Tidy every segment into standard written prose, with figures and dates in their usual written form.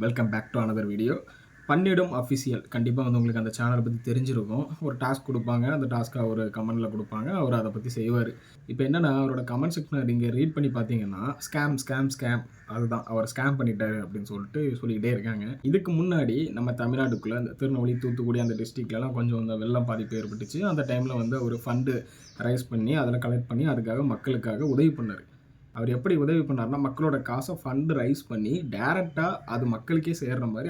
Welcome back to another video. பன்னிடும் official கண்டிப்பாக வந்து உங்களுக்கு அந்த சேனலை பற்றி தெரிஞ்சிருக்கும். ஒரு டாஸ்க் கொடுப்பாங்க, அந்த டாஸ்க்கை அவர் கமெண்டில் கொடுப்பாங்க, அவர் அதை பற்றி செய்வார். இப்போ என்னென்னா அவரோட கமெண்ட் செக்ஷனை நீங்கள் ரீட் பண்ணி பார்த்தீங்கன்னா ஸ்கேம் ஸ்கேம் ஸ்கேம், அதுதான் அவர் ஸ்கேம் பண்ணிட்டாரு அப்படின்னு சொல்லிக்கிட்டே இருக்காங்க. இதுக்கு முன்னாடி நம்ம தமிழ்நாட்டுக்குள்ளே அந்த திருநெல்வேலி, தூத்துக்குடி அந்த டிஸ்ட்ரிக்ட்லலாம் கொஞ்சம் அந்த வெள்ளம் பாதிப்பு ஏற்பட்டுச்சு. அந்த டைமில் வந்து அவர் ஃபண்டு ரைஸ் பண்ணி அதில் கலெக்ட் பண்ணி அதுக்காக மக்களுக்காக உதவி பண்ணார். அவர் எப்படி உதவி பண்ணார்னா, மக்களோட காசை ஃபண்டு ரைஸ் பண்ணி டேரெக்டாக அது மக்களுக்கே சேர்கிற மாதிரி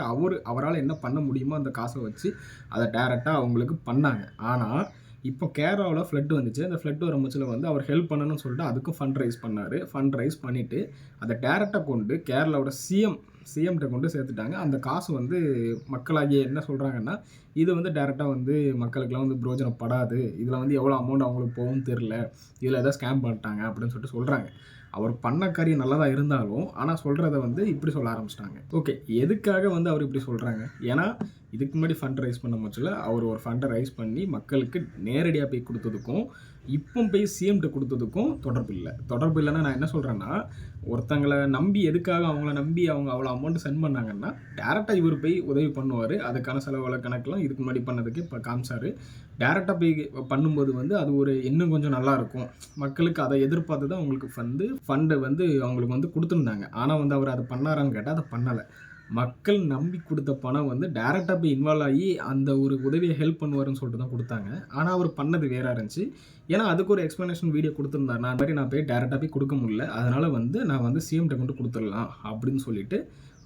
அவரால் என்ன பண்ண முடியுமோ அந்த காசை வச்சு அதை டேரெக்டாக அவங்களுக்கு பண்ணாங்க. ஆனால் இப்போ கேரளாவில் ஃப்ளட் வந்துச்சு. அந்த ஃப்ளட் வரும்போதுல வந்து அவர் ஹெல்ப் பண்ணணும்னு சொல்லிட்டு அதுக்கும் ஃபண்ட் ரைஸ் பண்ணார். ஃபண்ட் ரைஸ் பண்ணிவிட்டு அதை டேரெக்டாக கொண்டு கேரளாவோட சிஎம்கிட்ட கொண்டு சேர்த்துட்டாங்க. அந்த காசு வந்து மக்களாகிய என்ன சொல்கிறாங்கன்னா, இது வந்து டேரெக்டாக வந்து மக்களுக்கெல்லாம் வந்து பிரயோஜனப்படாது, இதில் வந்து எவ்வளோ அமௌண்ட் அவங்களுக்கு போகும்னு தெரில, இதில் எதாவது ஸ்கேம் பண்ணிட்டாங்க அப்படின்னு சொல்லிட்டு சொல்கிறாங்க. அவர் பண்ண காரியம் நல்லதாக இருந்தாலும் ஆனால் சொல்கிறத வந்து இப்படி சொல்ல ஆரம்பிச்சிட்டாங்க. ஓகே, எதுக்காக வந்து அவர் இப்படி சொல்கிறாங்க? ஏன்னா இதுக்கு முன்னாடி ஃபண்ட் ரைஸ் பண்ண முச்சில் அவர் ஒரு ஃபண்டை ரைஸ் பண்ணி மக்களுக்கு நேரடியாக போய் கொடுத்ததுக்கும் இப்போ போய் சிஎம்கிட்ட கொடுத்ததுக்கும் தொடர்பு இல்லைன்னா நான் என்ன சொல்கிறேன்னா, ஒருத்தங்களை நம்பி எதுக்காக அவங்கள நம்பி அவங்க அவ்வளோ அமௌண்ட் சென்ட் பண்ணாங்கன்னா டேரெக்டாக இவர் போய் உதவி பண்ணுவார். அதுக்கான செலவு கணக்கெலாம் இதுக்கு முன்னாடி பண்ணதுக்கு இப்போ காமிச்சார். டேரெக்டாக போய் பண்ணும்போது வந்து அது ஒரு இன்னும் கொஞ்சம் நல்லாயிருக்கும். மக்களுக்கு அதை எதிர்பார்த்து தான் அவங்களுக்கு ஃபண்டை வந்து அவங்களுக்கு வந்து கொடுத்துருந்தாங்க. ஆனால் வந்து அவர் அதை பண்ணாரான்னு கேட்டால் அதை பண்ணலை. மக்கள் நம்பி கொடுத்த பணம் வந்து டேரெக்டாக போய் இன்வால்வ் ஆகி அந்த ஒரு உதவியை ஹெல்ப் பண்ணுவாருன்னு சொல்லிட்டு தான் கொடுத்தாங்க. ஆனால் அவர் பண்ணது வேற இருந்துச்சு. ஏன்னா அதுக்கு ஒரு எக்ஸ்ப்ளனேஷன் வீடியோ கொடுத்துருந்தார். நான் போய் டேரெக்டாக போய் கொடுக்க முடியல, அதனால் வந்து நான் வந்து சிஎம்கிட்ட கொண்டு கொடுத்துடலாம் அப்படின்னு சொல்லிட்டு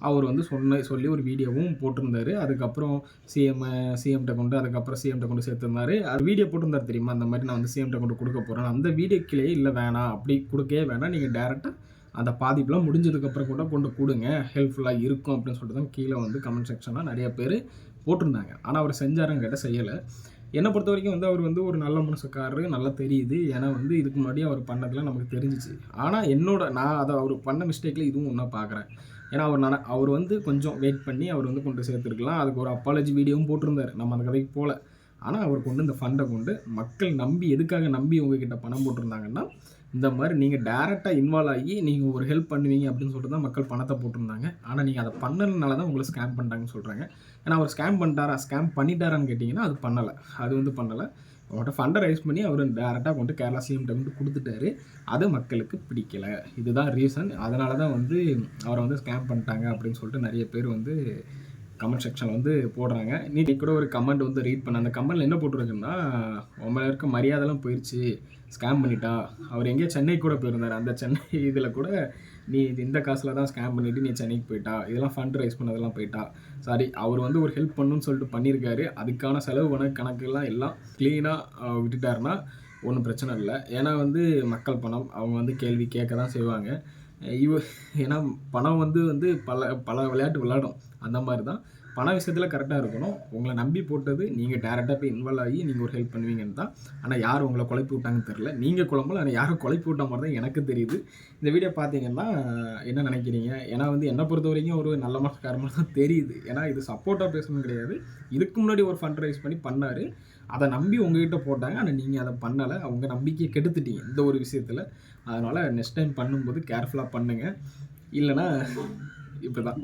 அவர் வந்து சொல்லி ஒரு வீடியோவும் போட்டிருந்தாரு. அதுக்கப்புறம் சிஎம்கிட்ட கொண்டு அதுக்கப்புறம் சிஎம்கிட்ட கொண்டு சேர்த்துருந்தாரு. அது வீடியோ போட்டிருந்தார் தெரியுமா, அந்த மாதிரி நான் வந்து சிஎம்கிட்ட கொண்டு கொடுக்க போகிறேன். அந்த வீடியோக்கிலேயே இல்லை வேணாம், அப்படி கொடுக்கவே வேணாம், நீங்கள் டேரெக்டாக அந்த பாதிப்புலாம் முடிஞ்சதுக்கப்புறம் கூட கொண்டு கொடுங்க, ஹெல்ப்ஃபுல்லாக இருக்கும் அப்படின்னு சொல்லிட்டு தான் கீழே வந்து கமெண்ட் செக்ஷனில் நிறைய பேர் போட்டிருந்தாங்க. ஆனால் அவர் செஞ்சாருன்னு கேட்டால் செய்யலை. என்னை பொறுத்த வரைக்கும் வந்து அவர் வந்து ஒரு நல்ல மனசுக்காரரு, நல்லா தெரியுது. ஏன்னா வந்து இதுக்கு முன்னாடி அவர் பண்ணதெல்லாம் நமக்கு தெரிஞ்சிச்சு. ஆனால் நான் அதை அவர் பண்ண மிஸ்டேக்கில் இதுவும் ஒன்றா பார்க்குறேன். ஏன்னா அவர் வந்து கொஞ்சம் வெயிட் பண்ணி அவர் வந்து கொண்டு சேர்த்துருக்கலாம். அதுக்கு ஒரு அப்பாலஜி வீடியோவும் போட்டிருந்தார். நம்ம அந்த கதைக்கு போகல. ஆனால் அவர் கொண்டு இந்த ஃபண்டை கொண்டு மக்கள் எதுக்காக நம்பி உங்ககிட்ட பணம் போட்டிருந்தாங்கன்னா, இந்த மாதிரி நீங்கள் டேரெக்டாக இன்வால்வ் ஆகி நீங்கள் ஒரு ஹெல்ப் பண்ணுவீங்க அப்படின்னு சொல்லிட்டு தான் மக்கள் பணத்தை போட்டிருந்தாங்க. ஆனால் நீங்கள் அதை பண்ணனால தான் உங்களை ஸ்கேம் பண்ணிட்டாங்கன்னு சொல்கிறாங்க. ஏன்னா அவர் ஸ்கேம் பண்ணிட்டாரான்னு கேட்டிங்கன்னா அது பண்ணலை. அது வந்து பண்ணலை. அவர்கிட்ட ஃபண்டை ரைஸ் பண்ணி அவர் டேரெக்டாக கொண்டு கேரளா சிஎம்கிட்ட வந்து கொடுத்துட்டாரு. அது மக்களுக்கு பிடிக்கலை. இதுதான் ரீசன். அதனால தான் வந்து அவரை வந்து ஸ்கேம் பண்ணிட்டாங்க அப்படின்னு சொல்லிட்டு நிறைய பேர் வந்து கமெண்ட் செக்ஷனில் வந்து போடுறாங்க. நீ கூட ஒரு கமெண்ட் வந்து ரீட் பண்ண. அந்த கமெண்ட்டில் என்ன போட்டிருக்குன்னா, உங்களை இருக்க மரியாதைலாம் போயிடுச்சு, ஸ்கேம் பண்ணிட்டா. அவர் எங்கேயோ சென்னை கூட போயிருந்தார். அந்த சென்னை இதில் கூட நீ இந்த காசில் தான் ஸ்கேம் பண்ணிவிட்டு நீ சென்னைக்கு போயிட்டா, இதெல்லாம் ஃபண்ட் ரைஸ் பண்ணதெல்லாம் போயிட்டா. சாரி, அவர் வந்து ஒரு ஹெல்ப் பண்ணணும்னு சொல்லிட்டு பண்ணியிருக்காரு. அதுக்கான செலவு கணக்கெல்லாம் எல்லாம் க்ளீனாக விட்டுட்டாருன்னா ஒன்றும் பிரச்சனை இல்லை. ஏன்னா வந்து மக்கள் பணம், அவங்க வந்து கேள்வி கேட்க தான் செய்வாங்க. ஏன்னா பணம் வந்து பல விளையாட்டு விளையாடும். அந்த மாதிரி தான் பண விஷயத்தில் கரெக்டாக இருக்கணும். உங்களை நம்பி போட்டது, நீங்கள் டேரெக்டாக போய் இன்வால்வ் ஆகி நீங்கள் ஒரு ஹெல்ப் பண்ணுவீங்கன்னு தான். ஆனால் யார் உங்களை குழப்பி விட்டாங்கன்னு தெரில. நீங்கள் குழம்பல, ஆனால் யாரும் குழப்பி விட்ட மாதிரி தான் எனக்கு தெரியுது. இந்த வீடியோ பார்த்தீங்கன்னா என்ன நினைக்கிறீங்க? ஏன்னா வந்து என்னை பொறுத்த வரைக்கும் ஒரு நல்ல மனக்காரமாக தான் தெரியுது. ஏன்னா இது சப்போர்ட்டாக பேசணும் கிடையாது. இதுக்கு முன்னாடி ஒரு ஃபண்ட் ரைஸ் பண்ணார். அதை நம்பி உங்ககிட்ட போட்டாங்க. ஆனால் நீங்கள் அதை பண்ணலை. அவங்க நம்பிக்கையை கெடுத்துட்டீங்க இந்த ஒரு விஷயத்தில். அதனால் நெக்ஸ்ட் டைம் பண்ணும்போது கேர்ஃபுல்லாக பண்ணுங்கள். இல்லைனா இப்படி தான்.